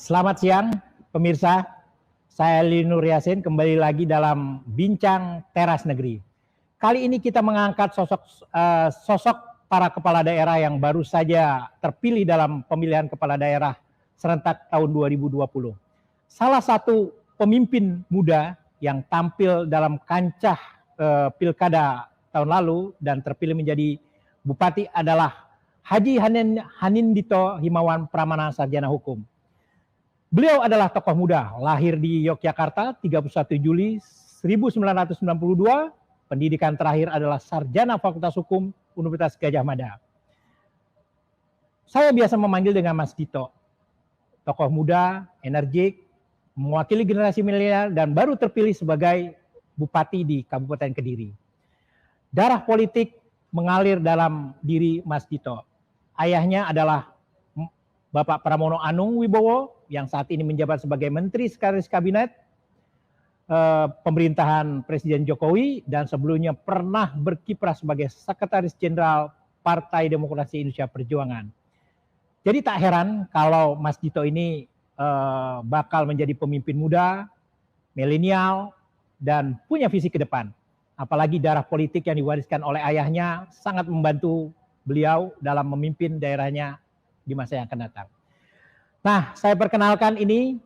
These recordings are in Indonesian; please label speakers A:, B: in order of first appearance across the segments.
A: Selamat siang pemirsa, saya Linur Yasin kembali lagi dalam Bincang Teras Negeri. Kali ini kita mengangkat sosok para kepala daerah yang baru saja terpilih dalam pemilihan kepala daerah serentak tahun 2020. Salah satu pemimpin muda yang tampil dalam kancah pilkada tahun lalu dan terpilih menjadi bupati adalah Haji Hanindito Himawan Pramana Sarjana Hukum. Beliau adalah tokoh muda, lahir di Yogyakarta 31 Juli 1992, pendidikan terakhir adalah Sarjana Fakultas Hukum Universitas Gadjah Mada. Saya biasa memanggil dengan Mas Dito, tokoh muda, energik, mewakili generasi milenial dan baru terpilih sebagai bupati di Kabupaten Kediri. Darah politik mengalir dalam diri Mas Dito. Ayahnya adalah Bapak Pramono Anung Wibowo yang saat ini menjabat sebagai Menteri Sekretaris Kabinet pemerintahan Presiden Jokowi dan sebelumnya pernah berkiprah sebagai Sekretaris Jenderal Partai Demokrasi Indonesia Perjuangan. Jadi tak heran kalau Mas Dito ini bakal menjadi pemimpin muda, milenial, dan punya visi ke depan. Apalagi darah politik yang diwariskan oleh ayahnya sangat membantu beliau dalam memimpin daerahnya di masa yang akan datang. Nah, saya perkenalkan ini,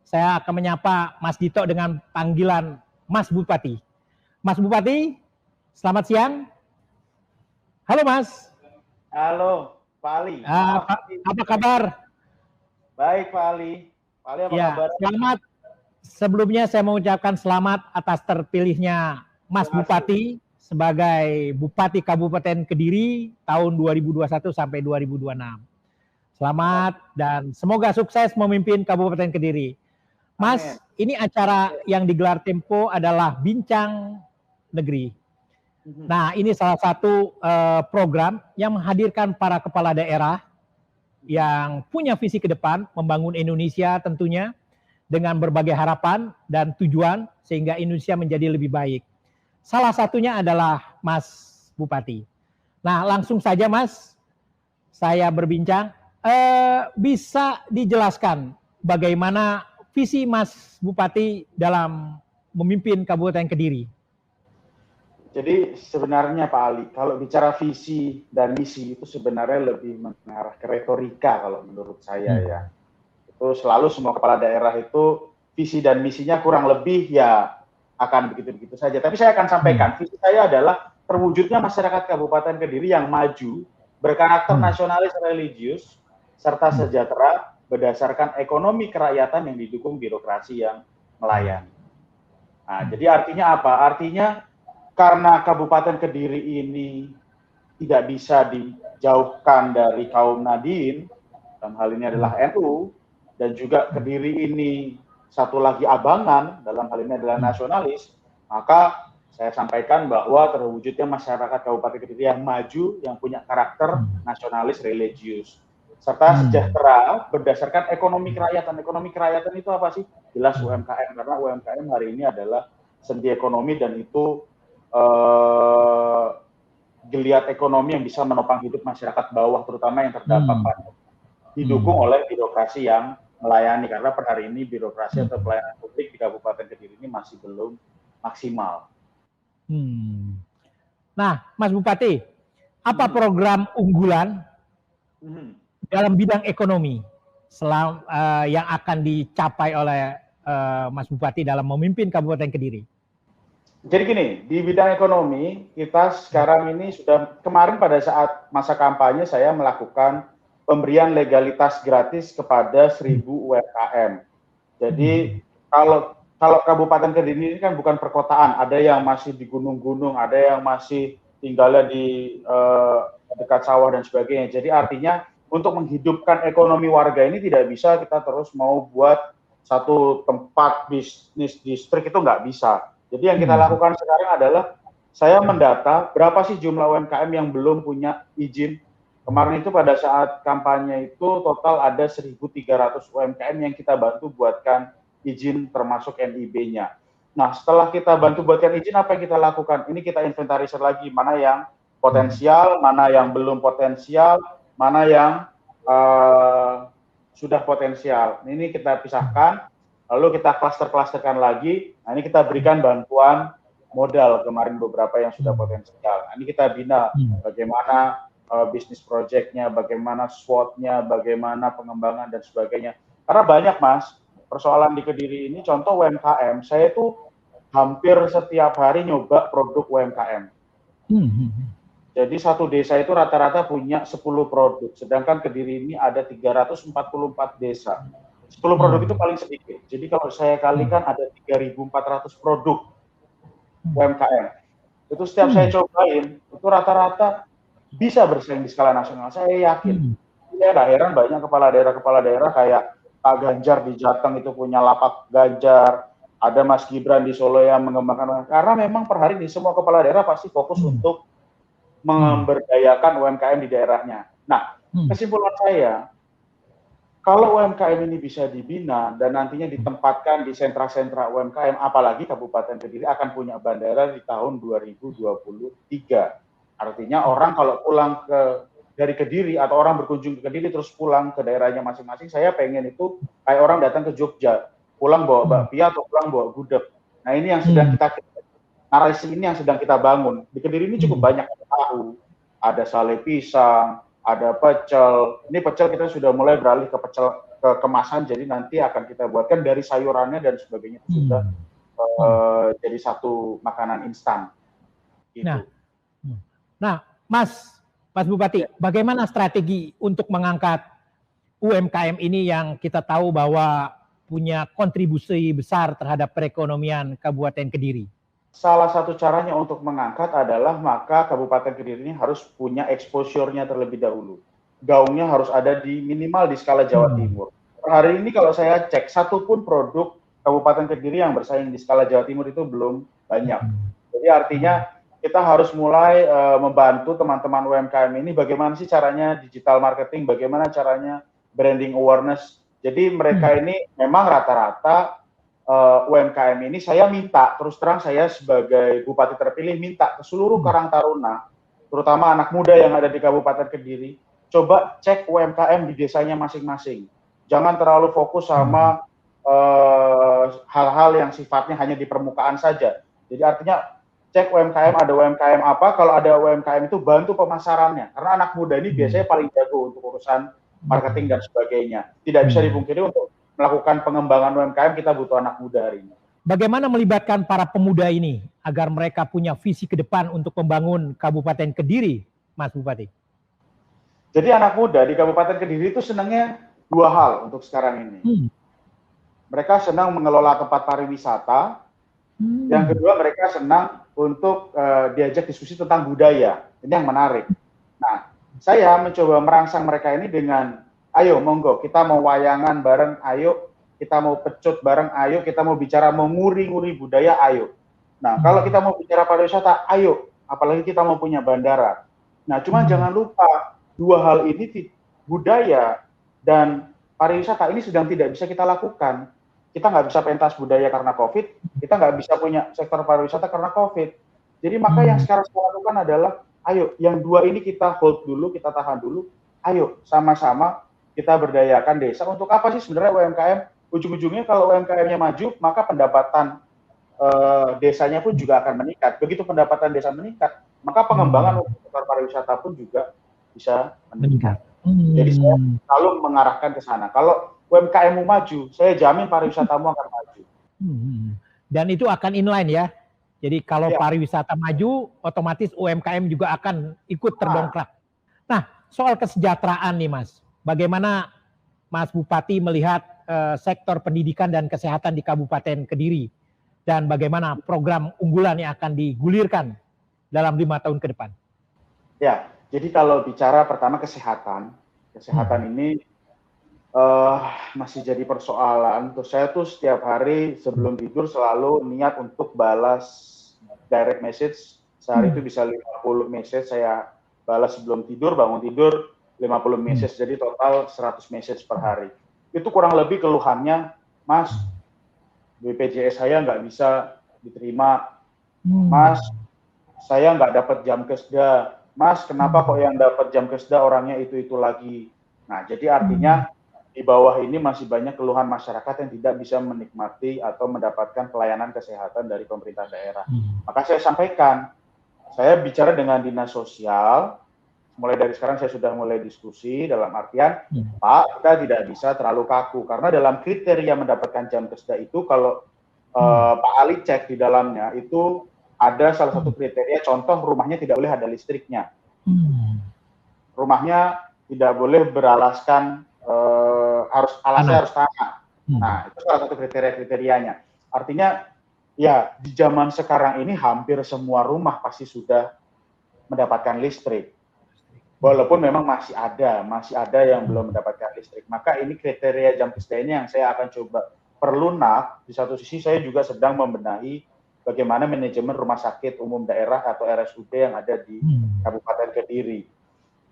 A: saya akan menyapa Mas Dito dengan panggilan Mas Bupati. Mas Bupati, selamat siang. Halo Mas.
B: Halo Pak Ali.
A: Apa kabar?
B: Baik Pak Ali. Pak Ali apa kabar?
A: Selamat. Sebelumnya saya mengucapkan selamat atas terpilihnya Mas Bupati sebagai Bupati Kabupaten Kediri tahun 2021 sampai 2026. Selamat dan semoga sukses memimpin Kabupaten Kediri. Mas, amin. Ini acara yang digelar Tempo adalah Bincang Negeri. Nah, ini salah satu program yang menghadirkan para kepala daerah yang punya visi ke depan, membangun Indonesia tentunya dengan berbagai harapan dan tujuan sehingga Indonesia menjadi lebih baik. Salah satunya adalah Mas Bupati. Nah, langsung saja Mas, saya berbincang. Bisa dijelaskan bagaimana visi Mas Bupati dalam memimpin Kabupaten Kediri?
B: Jadi sebenarnya Pak Ali, kalau bicara visi dan misi itu sebenarnya lebih mengarah ke retorika kalau menurut saya ya. Itu selalu semua kepala daerah itu visi dan misinya kurang lebih ya akan begitu-begitu saja. Tapi saya akan sampaikan, visi saya adalah terwujudnya masyarakat Kabupaten Kediri yang maju, berkarakter nasionalis religius, serta sejahtera berdasarkan ekonomi kerakyatan yang didukung birokrasi yang melayani. Nah, jadi artinya apa? Artinya karena Kabupaten Kediri ini tidak bisa dijauhkan dari kaum Nahdiyin, dalam hal ini adalah NU, dan juga Kediri ini satu lagi abangan, dalam hal ini adalah nasionalis, maka saya sampaikan bahwa terwujudnya masyarakat Kabupaten Kediri yang maju, yang punya karakter nasionalis religius, serta sejahtera berdasarkan ekonomi kerakyatan. Ekonomi kerakyatan itu apa sih? Jelas UMKM, karena UMKM hari ini adalah sendi ekonomi dan itu geliat ekonomi yang bisa menopang hidup masyarakat bawah, terutama yang terdampak didukung oleh birokrasi yang melayani, karena per hari ini birokrasi atau pelayanan publik di Kabupaten Kediri ini masih belum maksimal.
A: Nah, Mas Bupati, apa program unggulan dalam bidang ekonomi yang akan dicapai oleh Mas Bupati dalam memimpin Kabupaten Kediri?
B: Jadi gini, di bidang ekonomi kita sekarang ini sudah, kemarin pada saat masa kampanye saya melakukan pemberian legalitas gratis kepada 1.000 UMKM. Jadi kalau Kabupaten Kediri ini kan bukan perkotaan, ada yang masih di gunung-gunung, ada yang masih tinggalnya di dekat sawah dan sebagainya. Jadi artinya untuk menghidupkan ekonomi warga ini tidak bisa kita terus mau buat satu tempat bisnis distrik, itu nggak bisa. Jadi yang kita lakukan sekarang adalah saya mendata berapa sih jumlah UMKM yang belum punya izin. Kemarin itu pada saat kampanye itu total ada 1.300 UMKM yang kita bantu buatkan izin termasuk NIB-nya. Nah, setelah kita bantu buatkan izin, apa yang kita lakukan? Ini kita inventarisir lagi, mana yang potensial, mana yang belum potensial, mana yang sudah potensial. Ini kita pisahkan, lalu kita klaster-klasterkan lagi. Nah, ini kita berikan bantuan modal kemarin beberapa yang sudah potensial. Nah, ini kita bina bagaimana bisnis project-nya, bagaimana SWOT-nya, bagaimana pengembangan dan sebagainya. Karena banyak, Mas, persoalan di Kediri ini, contoh UMKM, saya itu hampir setiap hari nyoba produk UMKM. Jadi satu desa itu rata-rata punya 10 produk, sedangkan Kediri ini ada 344 desa. 10 produk itu paling sedikit. Jadi kalau saya kalikan ada 3.400 produk UMKM. Itu setiap saya cobain, itu rata-rata bisa bersaing di skala nasional. Saya yakin. Saya nggak heran banyak kepala daerah kayak Pak Ganjar di Jateng itu punya lapak Ganjar, ada Mas Gibran di Solo yang mengembangkan, karena memang per hari ini semua kepala daerah pasti fokus untuk memberdayakan UMKM di daerahnya. Nah, kesimpulan saya, kalau UMKM ini bisa dibina dan nantinya ditempatkan di sentra-sentra UMKM, apalagi Kabupaten Kediri akan punya bandara di tahun 2023. Artinya orang kalau pulang dari Kediri atau orang berkunjung ke Kediri terus pulang ke daerahnya masing-masing, saya pengen itu kayak orang datang ke Jogja, pulang bawa bakpia atau pulang bawa gudeg. Nah, ini yang sedang narasi ini yang sedang kita bangun. Di Kediri ini cukup banyak, ada tahu, ada sale pisang, ada pecel. Ini pecel kita sudah mulai beralih ke pecel ke kemasan, jadi nanti akan kita buatkan dari sayurannya dan sebagainya itu sudah jadi satu makanan instan. Gitu.
A: Nah, Mas Bupati, bagaimana strategi untuk mengangkat UMKM ini yang kita tahu bahwa punya kontribusi besar terhadap perekonomian Kabupaten Kediri?
B: Salah satu caranya untuk mengangkat adalah maka Kabupaten Kediri ini harus punya exposure-nya terlebih dahulu. Gaungnya harus ada di minimal di skala Jawa Timur. Per hari ini kalau saya cek, satupun produk Kabupaten Kediri yang bersaing di skala Jawa Timur itu belum banyak. Jadi artinya kita harus mulai membantu teman-teman UMKM ini bagaimana sih caranya digital marketing, bagaimana caranya branding awareness. Jadi mereka ini memang rata-rata UMKM ini saya minta, terus terang saya sebagai Bupati terpilih minta ke seluruh Karang Taruna, terutama anak muda yang ada di Kabupaten Kediri, coba cek UMKM di desanya masing-masing. Jangan terlalu fokus sama hal-hal yang sifatnya hanya di permukaan saja. Jadi artinya cek UMKM, ada UMKM apa, kalau ada UMKM itu bantu pemasarannya. Karena anak muda ini biasanya paling jago untuk urusan marketing dan sebagainya. Tidak bisa dipungkiri untuk melakukan pengembangan UMKM kita butuh anak muda hari ini.
A: Bagaimana melibatkan para pemuda ini agar mereka punya visi ke depan untuk membangun Kabupaten Kediri, Mas Bupati?
B: Jadi anak muda di Kabupaten Kediri itu senangnya dua hal untuk sekarang ini. Mereka senang mengelola tempat pariwisata. Yang kedua mereka senang untuk diajak diskusi tentang budaya. Ini yang menarik. Nah, saya mencoba merangsang mereka ini dengan ayo monggo kita mau wayangan bareng, ayo kita mau pecut bareng, ayo kita mau bicara mau nguri-nguri budaya, ayo. Nah, kalau kita mau bicara pariwisata, ayo, apalagi kita mau punya bandara. Nah, cuma jangan lupa dua hal ini, budaya dan pariwisata ini sedang tidak bisa kita lakukan. Kita nggak bisa pentas budaya karena COVID, kita nggak bisa punya sektor pariwisata karena COVID. Jadi maka yang sekarang kita lakukan adalah, ayo yang dua ini kita hold dulu, kita tahan dulu, ayo sama-sama kita berdayakan desa. Untuk apa sih sebenarnya UMKM? Ujung-ujungnya kalau UMKM-nya maju, maka pendapatan desanya pun juga akan meningkat. Begitu pendapatan desa meningkat, maka pengembangan untuk sektor pariwisata pun juga bisa meningkat. Jadi saya selalu mengarahkan ke sana. Kalau UMKM-mu maju, saya jamin pariwisatamu akan maju.
A: Dan itu akan inline ya. Jadi kalau pariwisata maju, otomatis UMKM juga akan ikut terdongkrak. Nah, soal kesejahteraan nih Mas. Bagaimana Mas Bupati melihat sektor pendidikan dan kesehatan di Kabupaten Kediri? Dan bagaimana program unggulan yang akan digulirkan dalam 5 tahun ke depan?
B: Ya, jadi kalau bicara pertama kesehatan ini masih jadi persoalan. Terus saya tuh setiap hari sebelum tidur selalu niat untuk balas direct message. Sehari itu bisa 50 message saya balas sebelum tidur, bangun tidur 50 message, jadi total 100 message per hari. Itu kurang lebih keluhannya, Mas, BPJS saya nggak bisa diterima, Mas, saya nggak dapat jam kesda, Mas, kenapa kok yang dapat jam kesda orangnya itu lagi. Nah, jadi artinya di bawah ini masih banyak keluhan masyarakat yang tidak bisa menikmati atau mendapatkan pelayanan kesehatan dari pemerintah daerah. Maka saya sampaikan, saya bicara dengan dinas sosial, mulai dari sekarang saya sudah mulai diskusi dalam artian, Pak, kita tidak bisa terlalu kaku, karena dalam kriteria mendapatkan jam keseda itu, kalau Pak Ali cek di dalamnya, itu ada salah satu kriteria, contoh rumahnya tidak boleh ada listriknya. Rumahnya tidak boleh beralaskan, alasnya harus tanah. Nah, itu salah satu kriteria-kriterianya. Artinya, ya di zaman sekarang ini hampir semua rumah pasti sudah mendapatkan listrik. Walaupun memang masih ada yang belum mendapatkan listrik. Maka ini kriteria jam keseda ini yang saya akan coba perlunak. Di satu sisi saya juga sedang membenahi bagaimana manajemen rumah sakit umum daerah atau RSUD yang ada di Kabupaten Kediri.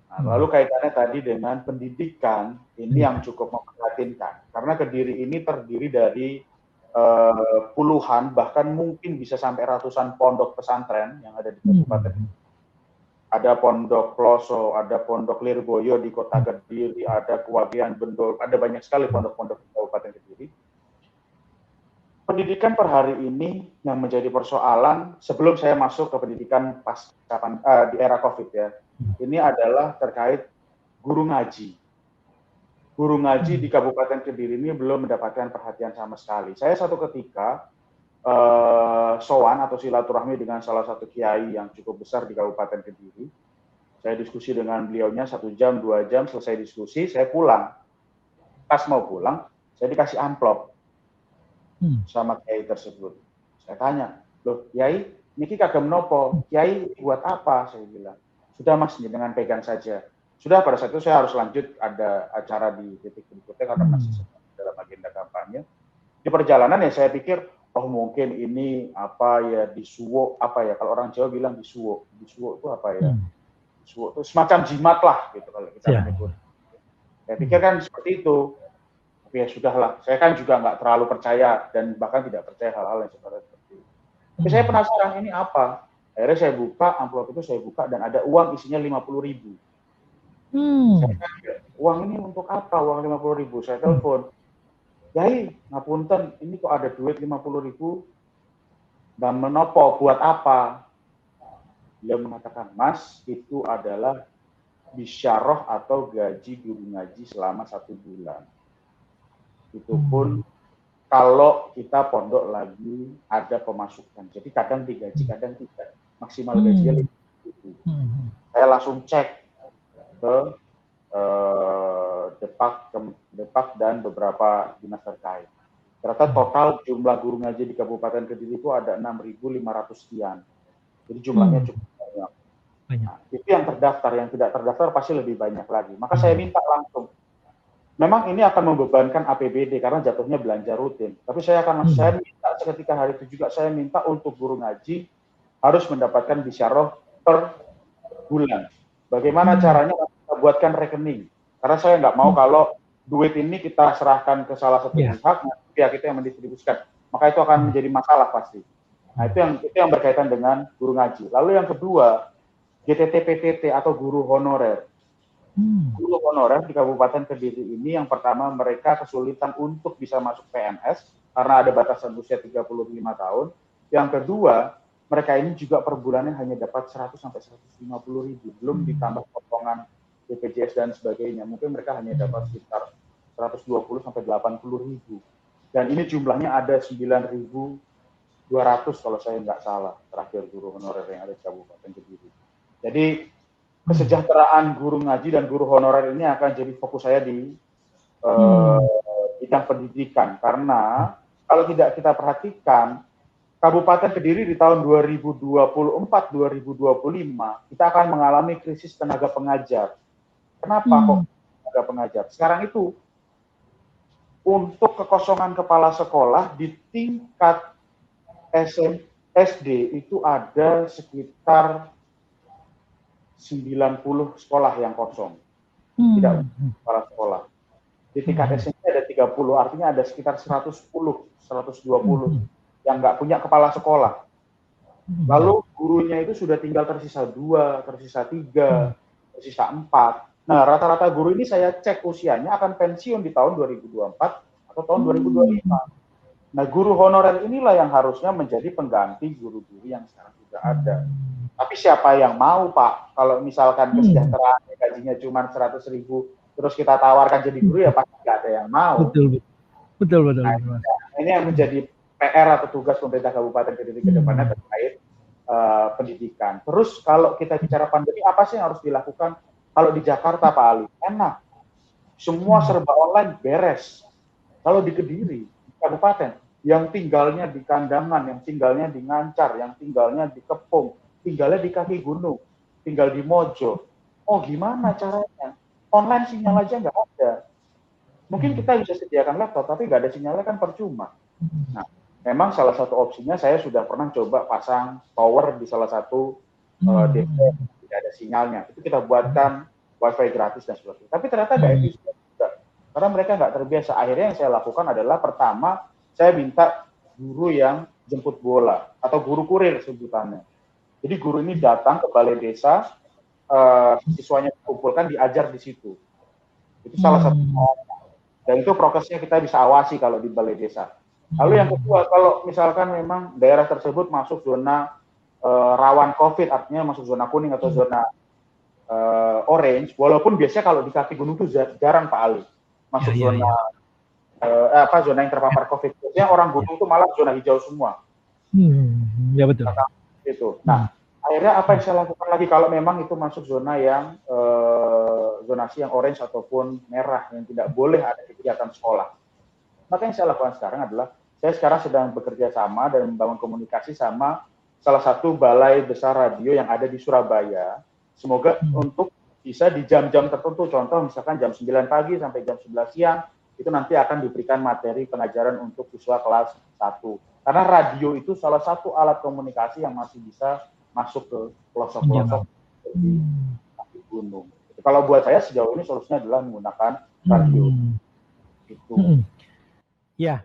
B: Nah, lalu kaitannya tadi dengan pendidikan, ini yang cukup memprihatinkan. Karena Kediri ini terdiri dari puluhan, bahkan mungkin bisa sampai ratusan pondok pesantren yang ada di Kabupaten. Ada Pondok Ploso, ada Pondok Lirboyo di Kota Kediri, ada Kewagian Bendol, ada banyak sekali pondok-pondok di Kabupaten Kediri. Pendidikan per hari ini yang menjadi persoalan, sebelum saya masuk ke pendidikan di era COVID ya, ini adalah terkait guru ngaji. Guru ngaji di Kabupaten Kediri ini belum mendapatkan perhatian sama sekali. Saya satu ketika sowan atau silaturahmi dengan salah satu kiai yang cukup besar di Kabupaten Kediri. Saya diskusi dengan beliaunya 1 jam, 2 jam, selesai diskusi, saya pulang. Pas mau pulang, saya dikasih amplop sama kiai tersebut. Saya tanya, loh kiai, niki kagem nopo, kiai buat apa? Saya bilang, sudah mas, dengan pegang saja. Sudah, pada saat itu saya harus lanjut, ada acara di titik berikutnya karena masih dalam agenda kampanye. Di perjalanan ya saya pikir, oh mungkin ini apa ya, disuwo, apa ya, kalau orang Jawa bilang disuwo itu apa ya? Disuwo itu semacam jimat lah gitu kalau kita menyebut. Saya pikir kan seperti itu. Tapi ya sudahlah, saya kan juga nggak terlalu percaya dan bahkan tidak percaya hal-hal yang seperti itu. Tapi saya penasaran ini apa? Akhirnya saya buka, amplop itu saya buka dan ada uang isinya 50.000. Saya tanya, uang ini untuk apa? Uang 50.000. Saya telepon, Yai, ngapunten, ini kok ada duit 50.000 dan menopo buat apa? Dia mengatakan, Mas, itu adalah bisyarah atau gaji guru ngaji selama 1 bulan. Itu pun kalau kita pondok lagi ada pemasukan. Jadi kadang digaji, kadang tidak. Maksimal gajinya 50.000. Saya langsung cek ke Depak dan beberapa dinas terkait. Ternyata total jumlah guru ngaji di Kabupaten Kediri itu ada 6.500 sekian. Jadi jumlahnya cukup banyak. Nah, itu yang terdaftar, yang tidak terdaftar pasti lebih banyak lagi. Maka saya minta langsung. Memang ini akan membebankan APBD karena jatuhnya belanja rutin. Tapi saya minta seketika hari itu juga saya minta untuk guru ngaji harus mendapatkan bisyarah per bulan. Bagaimana caranya? Kita buatkan rekening. Karena saya nggak mau kalau duit ini kita serahkan ke salah satu pihak itu yang mendistribusikan. Maka itu akan menjadi masalah pasti. Nah, itu yang berkaitan dengan guru ngaji. Lalu yang kedua, GTT-PTT atau guru honorer. Guru honorer di Kabupaten Kediri ini yang pertama mereka kesulitan untuk bisa masuk PNS karena ada batasan usia 35 tahun. Yang kedua, mereka ini juga per bulannya hanya dapat 100 sampai 150.000, belum ditambah potongan BPJS dan sebagainya. Mungkin mereka hanya dapat sekitar 120 sampai 80.000. Dan ini jumlahnya ada 9.200 kalau saya nggak salah, terakhir guru honorer yang ada di Kabupaten Kediri. Jadi kesejahteraan guru ngaji dan guru honorer ini akan jadi fokus saya di bidang pendidikan. Karena kalau tidak kita perhatikan, Kabupaten Kediri di tahun 2024-2025 kita akan mengalami krisis tenaga pengajar. Kenapa kok tenaga pengajar? Sekarang itu untuk kekosongan kepala sekolah di tingkat SD itu ada sekitar 90 sekolah yang kosong. Tidak kepala sekolah. Di tingkat SMP ada 30, artinya ada sekitar 110, 120 yang nggak punya kepala sekolah. Lalu gurunya itu sudah tinggal tersisa 2, tersisa 3, tersisa 4. Nah, rata-rata guru ini saya cek usianya akan pensiun di tahun 2024 atau tahun 2025. Nah, guru honorer inilah yang harusnya menjadi pengganti guru-guru yang sekarang sudah ada. Tapi siapa yang mau, Pak? Kalau misalkan kesejahteraan gajinya cuma 100.000, terus kita tawarkan jadi guru, ya pasti nggak ada yang mau.
A: Betul.
B: Nah, ini yang menjadi PR atau tugas pemerintah Kabupaten Kediri ke depannya terkait pendidikan. Terus kalau kita bicara pandemi, apa sih yang harus dilakukan? Kalau di Jakarta, Pak Ali, enak. Semua serba online, beres. Kalau di Kediri, di Kabupaten, yang tinggalnya di Kandangan, yang tinggalnya di Ngancar, yang tinggalnya di Kepung, tinggalnya di kaki gunung, tinggal di Mojo. Oh, gimana caranya? Online sinyal aja nggak ada. Mungkin kita bisa sediakan laptop, tapi nggak ada sinyalnya kan percuma. Nah, memang salah satu opsinya saya sudah pernah coba pasang tower di salah satu DP, tidak ada sinyalnya. Itu kita buatkan wifi gratis dan sebagainya. Tapi ternyata nggak efisien juga, karena mereka nggak terbiasa. Akhirnya yang saya lakukan adalah pertama, saya minta guru yang jemput bola atau guru kurir sebutannya. Jadi guru ini datang ke balai desa, siswanya dikumpulkan, diajar di situ. Itu salah satu. Dan itu prokesnya kita bisa awasi kalau di balai desa. Lalu yang kedua, kalau misalkan memang daerah tersebut masuk zona rawan COVID, artinya masuk zona kuning atau zona orange, walaupun biasanya kalau di kaki gunung itu jarang, Pak Ali, masuk zona zona yang terpapar COVID. Biasanya orang gunung itu malah zona hijau semua.
A: Ya betul.
B: Itu. Nah, akhirnya apa yang saya lakukan lagi kalau memang itu masuk zona yang zonasi yang orange ataupun merah yang tidak boleh ada kegiatan sekolah. Maka yang saya lakukan sekarang adalah saya sekarang sedang bekerja sama dan membangun komunikasi sama salah satu balai besar radio yang ada di Surabaya. Semoga untuk bisa di jam-jam tertentu, contoh misalkan jam 9 pagi sampai jam 11 siang, itu nanti akan diberikan materi pengajaran untuk siswa kelas 1. Karena radio itu salah satu alat komunikasi yang masih bisa masuk ke pelosok-pelosok di gunung. Kalau buat saya sejauh ini solusinya adalah menggunakan radio. Itu.
A: Ya.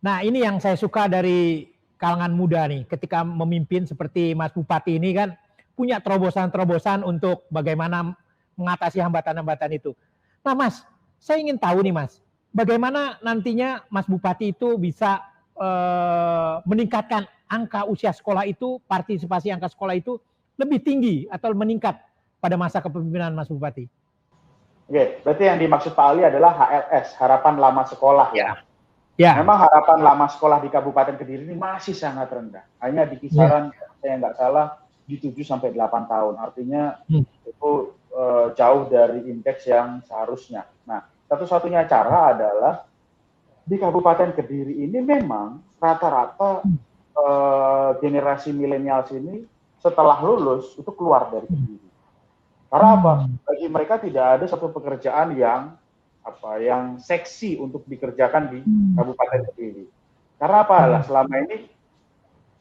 A: Nah, ini yang saya suka dari kalangan muda nih, ketika memimpin seperti Mas Bupati ini kan punya terobosan-terobosan untuk bagaimana mengatasi hambatan-hambatan itu. Nah, Mas, saya ingin tahu nih, Mas, bagaimana nantinya Mas Bupati itu bisa meningkatkan angka usia sekolah itu, partisipasi angka sekolah itu lebih tinggi atau meningkat pada masa kepemimpinan Mas Bupati.
B: Oke, berarti yang dimaksud Pak Ali adalah HLS, harapan lama sekolah ya.
A: Ya.
B: Memang harapan lama sekolah di Kabupaten Kediri ini masih sangat rendah. Hanya di kisaran, saya nggak salah, di 7-8 tahun. Artinya itu jauh dari indeks yang seharusnya. Nah, satu-satunya cara adalah di Kabupaten Kediri ini memang rata-rata generasi milenial ini setelah lulus itu keluar dari Kediri. Karena apa? Bagi mereka tidak ada satu pekerjaan yang seksi untuk dikerjakan di Kabupaten Kediri. Karena apa? Selama ini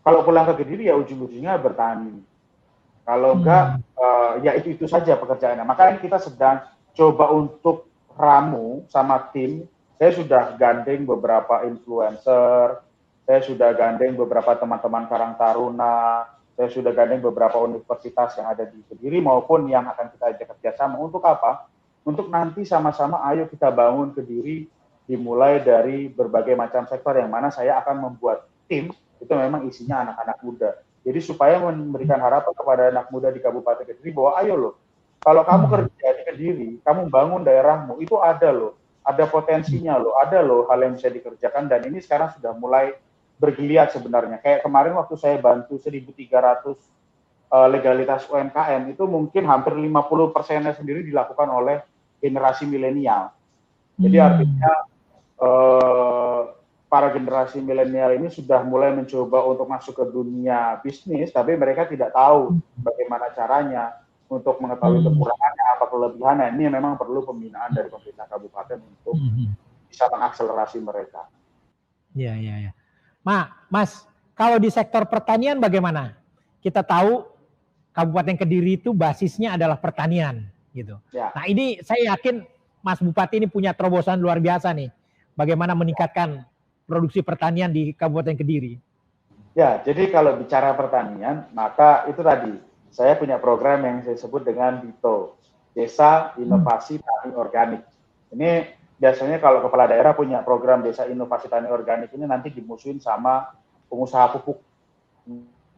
B: kalau pulang ke Kediri ya ujung-ujungnya bertani. Kalau enggak ya itu saja pekerjaannya. Makanya kita sedang coba untuk ramu sama tim. Saya sudah gandeng beberapa influencer, saya sudah gandeng beberapa teman-teman Karang Taruna, saya sudah gandeng beberapa universitas yang ada di Kediri maupun yang akan kita ajak kerjasama. Untuk apa? Untuk nanti sama-sama ayo kita bangun Kediri, dimulai dari berbagai macam sektor yang mana saya akan membuat tim, itu memang isinya anak-anak muda. Jadi supaya memberikan harapan kepada anak muda di Kabupaten Kediri bahwa ayo loh, kalau kamu kerja di Kediri, kamu bangun daerahmu, itu ada loh. Ada potensinya loh, ada loh hal yang bisa dikerjakan dan ini sekarang sudah mulai bergeliat sebenarnya. Kayak kemarin waktu saya bantu 1.300 legalitas UMKM itu mungkin hampir 50%-nya sendiri dilakukan oleh generasi milenial. Jadi artinya para generasi milenial ini sudah mulai mencoba untuk masuk ke dunia bisnis, tapi mereka tidak tahu bagaimana caranya. Untuk mengetahui kekurangannya, apa kelebihannya, ini memang perlu pembinaan dari pemerintah kabupaten untuk bisa mengakselerasi mereka.
A: Iya. Mas, kalau di sektor pertanian bagaimana? Kita tahu Kabupaten Kediri itu basisnya adalah pertanian, gitu. Ya. Nah ini saya yakin Mas Bupati ini punya terobosan luar biasa nih, bagaimana meningkatkan produksi pertanian di Kabupaten Kediri.
B: Ya, jadi kalau bicara pertanian, maka itu tadi. Saya punya program yang saya sebut dengan DITO. Desa Inovasi Tani Organik. Ini biasanya kalau kepala daerah punya program Desa Inovasi Tani Organik ini nanti dimusuhin sama pengusaha pupuk.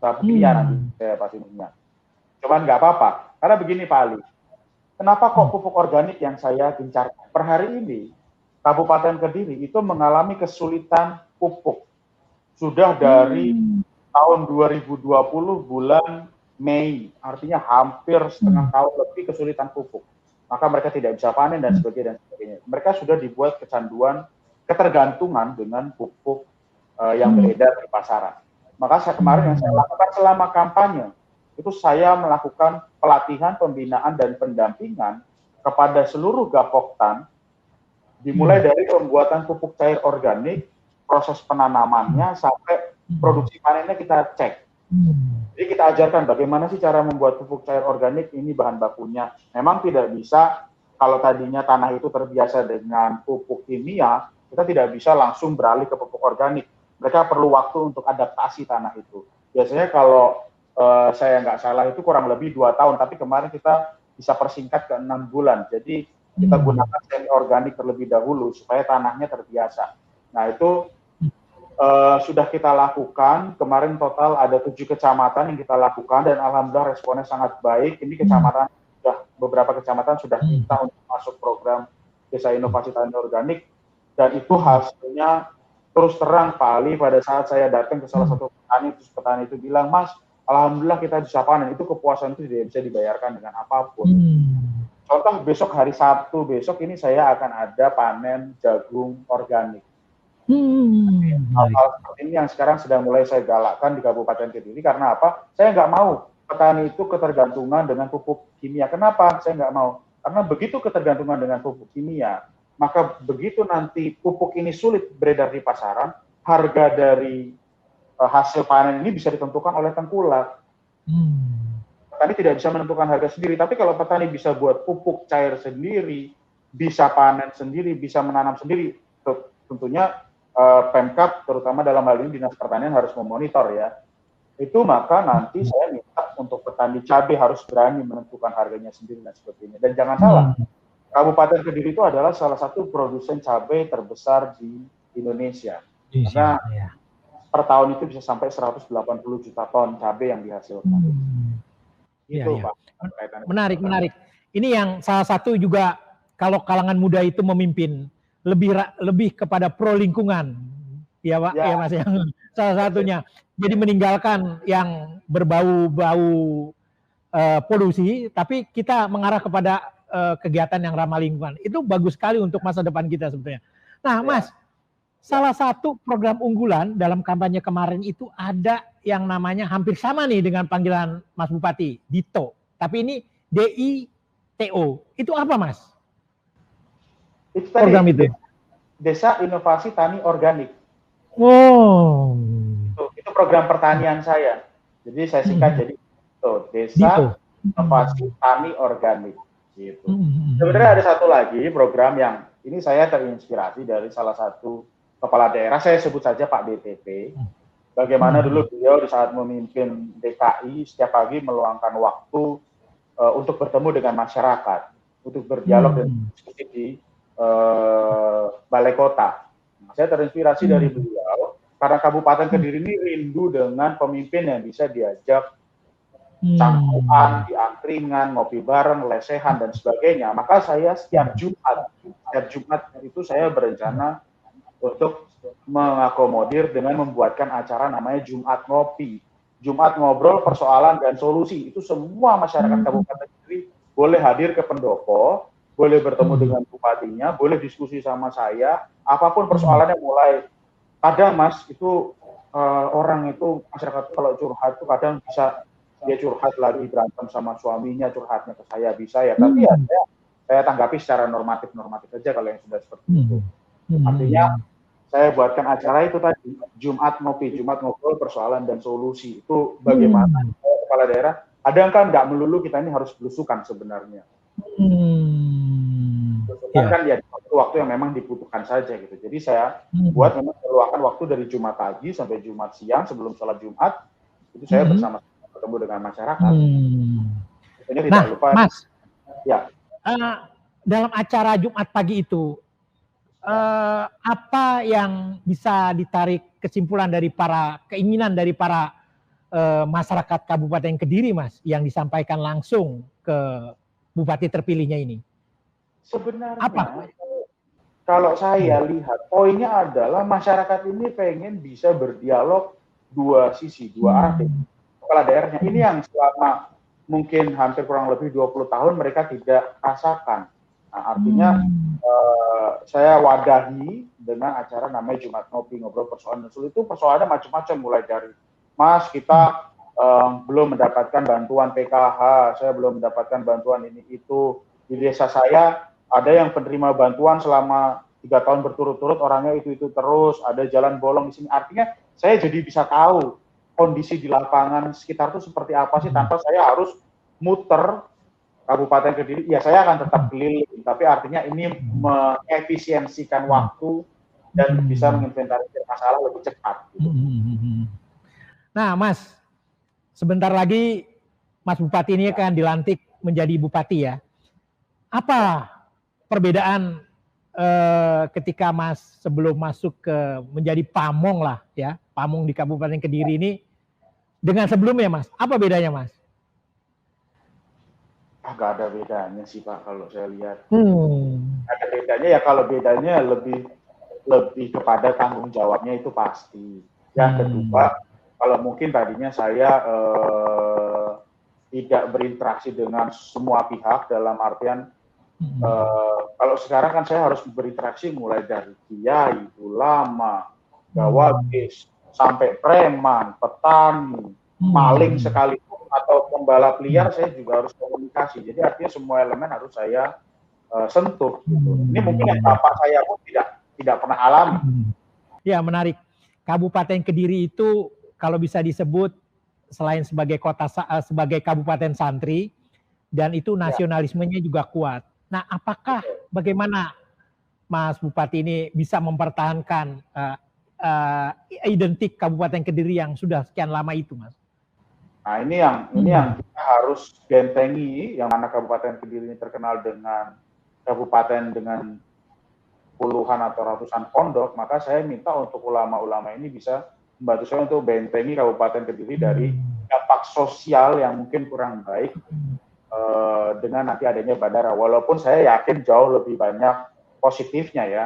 B: Pupuknya nanti saya pasti punya. Cuman nggak apa-apa, karena begini Pak Ali, kenapa kok pupuk organik yang saya gencar per hari ini, Kabupaten Kediri itu mengalami kesulitan pupuk. Sudah dari tahun 2020 bulan Mei, artinya hampir setengah tahun lebih kesulitan pupuk. Maka mereka tidak bisa panen dan sebagainya. Mereka sudah dibuat kecanduan, ketergantungan dengan pupuk yang beredar di pasaran. Maka kemarin yang saya lakukan selama kampanye, itu saya melakukan pelatihan, pembinaan, dan pendampingan kepada seluruh Gapoktan, dimulai dari pembuatan pupuk cair organik, proses penanamannya, sampai produksi panennya kita cek. Jadi kita ajarkan bagaimana sih cara membuat pupuk cair organik, ini bahan bakunya. Memang tidak bisa, kalau tadinya tanah itu terbiasa dengan pupuk kimia, kita tidak bisa langsung beralih ke pupuk organik. Mereka perlu waktu untuk adaptasi tanah itu. Biasanya kalau saya nggak salah itu kurang lebih 2 tahun, tapi kemarin kita bisa persingkat ke 6 bulan. Jadi kita gunakan semi organik terlebih dahulu supaya tanahnya terbiasa. Nah itu sudah kita lakukan, kemarin total ada 7 kecamatan yang kita lakukan dan alhamdulillah responnya sangat baik. Ini kecamatan beberapa kecamatan sudah minta untuk masuk program Desa Inovasi Tani Organik, dan itu hasilnya terus terang Pak Ali. Pada saat saya datang ke salah satu petani, terus petani itu bilang, Mas, alhamdulillah kita bisa panen. Itu kepuasan itu tidak bisa dibayarkan dengan apapun. Contoh besok hari Sabtu besok ini saya akan ada panen jagung organik. Hal-hal seperti ini yang sekarang sedang mulai saya galakkan di Kabupaten Kediri. Karena apa? Saya nggak mau petani itu ketergantungan dengan pupuk kimia. Kenapa saya nggak mau? Karena begitu ketergantungan dengan pupuk kimia, maka begitu nanti pupuk ini sulit beredar di pasaran, harga dari hasil panen ini bisa ditentukan oleh tengkulak. Petani tidak bisa menentukan harga sendiri. Tapi kalau petani bisa buat pupuk cair sendiri, bisa panen sendiri, bisa menanam sendiri, tentunya Pemkab, terutama dalam hal ini Dinas Pertanian harus memonitor ya. Itu maka nanti saya minta untuk petani cabai harus berani menentukan harganya sendiri dan sebagainya. Dan jangan salah, Kabupaten Kediri itu adalah salah satu produsen cabai terbesar di Indonesia. Karena per tahun itu bisa sampai 180 juta ton cabai yang dihasilkan. Itu Pak.
A: Menarik. Ini yang salah satu juga kalau kalangan muda itu memimpin lebih kepada pro lingkungan, ya Pak, ya Mas, yang salah satunya. Jadi meninggalkan yang berbau-bau polusi, tapi kita mengarah kepada kegiatan yang ramah lingkungan. Itu bagus sekali untuk masa depan kita sebetulnya. Nah, Mas, salah satu program unggulan dalam kampanye kemarin itu ada yang namanya hampir sama nih dengan panggilan Mas Bupati, DITO. Tapi ini DITO. Itu apa, Mas?
B: Itu tadi, program itu Desa Inovasi Tani Organik.
A: Oh,
B: itu program pertanian saya. Jadi saya singkat jadi Desa Inovasi Tani Organik. Gitu. Sebenarnya ada satu lagi program yang ini saya terinspirasi dari salah satu kepala daerah, saya sebut saja Pak BTP. Bagaimana dulu beliau di saat memimpin DKI setiap pagi meluangkan waktu untuk bertemu dengan masyarakat, untuk berdialog dan diskusi di balai kota. Nah, saya terinspirasi dari beliau karena Kabupaten Kediri ini rindu dengan pemimpin yang bisa diajak cangkuan, diangkringan, ngopi bareng, lesehan dan sebagainya. Maka saya setiap Jumat itu saya berencana untuk mengakomodir dengan membuatkan acara namanya Jumat Ngopi, Jumat Ngobrol Persoalan dan Solusi. Itu semua masyarakat Kabupaten Kediri boleh hadir ke pendopo, boleh bertemu dengan bupatinya, boleh diskusi sama saya, apapun persoalannya. Mulai kadang Mas itu orang itu masyarakat kalau curhat itu kadang bisa dia curhat lagi berantem sama suaminya, curhatnya ke saya bisa ya, tapi ya saya tanggapi secara normatif saja kalau yang sudah seperti itu. Artinya saya buatkan acara itu tadi, Jumat Ngopi, Jumat Ngobrol Persoalan dan Solusi. Itu bagaimana kepala daerah, kadang kan nggak melulu kita ini harus belusukan sebenarnya. Kan ya waktu yang memang dibutuhkan saja gitu. Jadi saya buat memang meluangkan waktu dari Jumat pagi sampai Jumat siang sebelum sholat Jumat, itu saya bersama bertemu dengan masyarakat. Tentunya tidak lupa.
A: Mas,
B: ya.
A: dalam acara Jumat pagi itu, apa yang bisa ditarik kesimpulan dari keinginan dari para masyarakat Kabupaten Kediri, Mas, yang disampaikan langsung ke Bupati terpilihnya ini?
B: Sebenarnya,
A: Apa?
B: kalau saya lihat, poinnya adalah masyarakat ini pengen bisa berdialog dua sisi, dua arah dengan kepala daerahnya. Ini yang selama mungkin hampir kurang lebih 20 tahun mereka tidak rasakan. Nah, artinya saya wadahi dengan acara namanya Jumat Ngopi, ngobrol persoalan usul. Itu persoalannya macam-macam, mulai dari Mas, kita belum mendapatkan bantuan PKH, saya belum mendapatkan bantuan ini itu, di desa saya ada yang penerima bantuan selama 3 tahun berturut-turut, orangnya itu terus, ada jalan bolong di sini. Artinya saya jadi bisa tahu kondisi di lapangan sekitar itu seperti apa sih, tanpa saya harus muter Kabupaten Kediri. Ya saya akan tetap keliling, tapi artinya ini mengefisiensikan waktu dan bisa menginventarisir masalah lebih cepat. Gitu.
A: Nah, Mas, sebentar lagi Mas Bupati ini akan dilantik menjadi Bupati ya. Apa perbedaan ketika Mas sebelum masuk ke menjadi pamong lah ya, pamong di Kabupaten Kediri ini dengan sebelumnya, Mas? Apa bedanya, Mas?
B: Gak ada bedanya sih Pak kalau saya lihat. Ada bedanya ya, kalau bedanya lebih kepada tanggung jawabnya itu pasti. Yang kedua, kalau mungkin tadinya saya tidak berinteraksi dengan semua pihak, dalam artian kalau sekarang kan saya harus berinteraksi mulai dari kiai, ulama, gawagis, sampai preman, petani, maling sekalipun, atau pembalap liar, saya juga harus komunikasi. Jadi artinya semua elemen harus saya sentuh. Gitu. Ini mungkin yang bapak saya pun tidak pernah alami.
A: Ya, menarik. Kabupaten Kediri itu kalau bisa disebut selain sebagai sebagai kabupaten santri, dan itu nasionalismenya juga kuat. Nah, apakah bagaimana Mas Bupati ini bisa mempertahankan identik Kabupaten Kediri yang sudah sekian lama itu, Mas?
B: Nah, ini yang kita harus bentengi, yang mana Kabupaten Kediri ini terkenal dengan kabupaten dengan puluhan atau ratusan pondok, maka saya minta untuk ulama-ulama ini bisa membantu saya untuk bentengi Kabupaten Kediri dari dampak sosial yang mungkin kurang baik dengan nanti adanya bandara. Walaupun saya yakin jauh lebih banyak positifnya ya,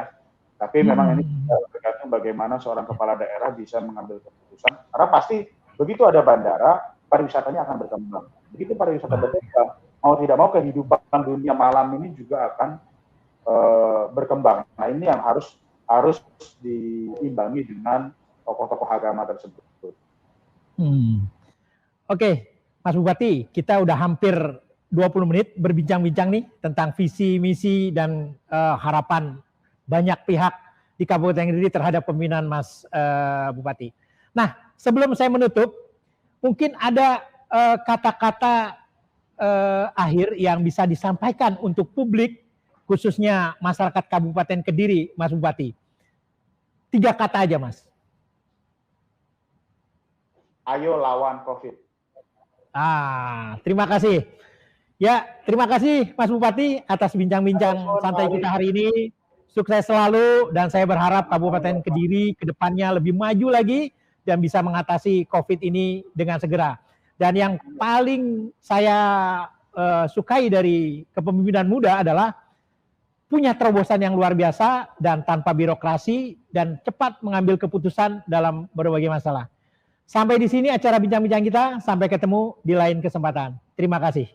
B: tapi memang ini tergantung bagaimana seorang kepala daerah bisa mengambil keputusan. Karena pasti begitu ada bandara, pariwisatanya akan berkembang. Begitu pariwisata berkembang, mau tidak mau kehidupan dunia malam ini juga akan berkembang. Nah, ini yang harus diimbangi dengan tokoh-tokoh agama tersebut.
A: Oke, Mas Bupati, kita udah hampir 20 menit berbincang-bincang nih tentang visi, misi, dan harapan banyak pihak di Kabupaten Kediri terhadap pemimpinan Mas Bupati. Nah, sebelum saya menutup, mungkin ada kata-kata akhir yang bisa disampaikan untuk publik, khususnya masyarakat Kabupaten Kediri, Mas Bupati. 3 kata aja, Mas.
B: Ayo lawan COVID.
A: Terima kasih. Ya, terima kasih Mas Bupati atas bincang-bincang santai kita hari ini. Sukses selalu, dan saya berharap Kabupaten Kediri ke depannya lebih maju lagi dan bisa mengatasi COVID ini dengan segera. Dan yang paling saya sukai dari kepemimpinan muda adalah punya terobosan yang luar biasa dan tanpa birokrasi, dan cepat mengambil keputusan dalam berbagai masalah. Sampai di sini acara bincang-bincang kita. Sampai ketemu di lain kesempatan. Terima kasih.